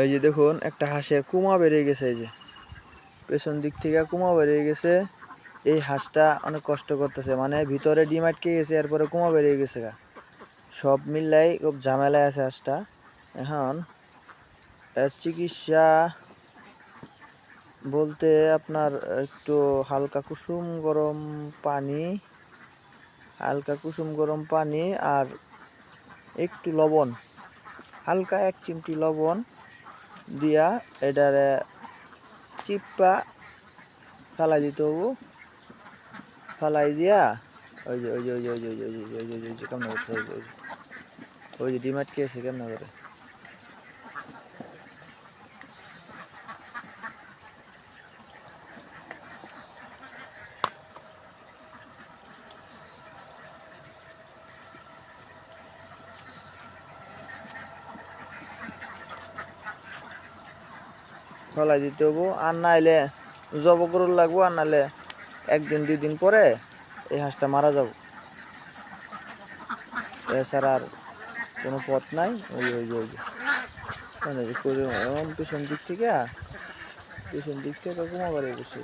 এই যে দেখুন একটা হাঁসের কুমা বেরিয়ে গেছে, এই যে পেছন দিক থেকে কুমা বেরিয়ে গেছে। এই হাঁসটা অনেক কষ্ট করতেছে, মানে ভিতরে ডিম আটকে গেছে, এরপরে কুমা বেরিয়ে গেছে গা। সব মিললাই খুব ঝামেলায় আছে হাঁসটা। এখন এর চিকিৎসা বলতে আপনার একটু হালকা কুসুম গরম পানি আর একটু লবণ, হালকা 1 চিমটি লবণ দিয়া এটারে চিপা ফালাই দিতে হবো। ফালাই দিয়া ওই যে ওই যে ওই যে ওই যে ওই যে ওই যে ওই যে ওই যে কেমন করতে, ওই যে ওই যে ডিম আটকে আছে কেমন করে। ফালাই দিতে হবো, আর নাইলে জব করুন লাগবো, আর নাহলে 1 দিন 2 দিন পরে এই হাঁসটা মারা যাব। এছাড়া আর কোনো পথ নাই। ওই যে ওই যে ওই যে পিছন দিক থেকে কুমা বাড়িয়ে গেছে।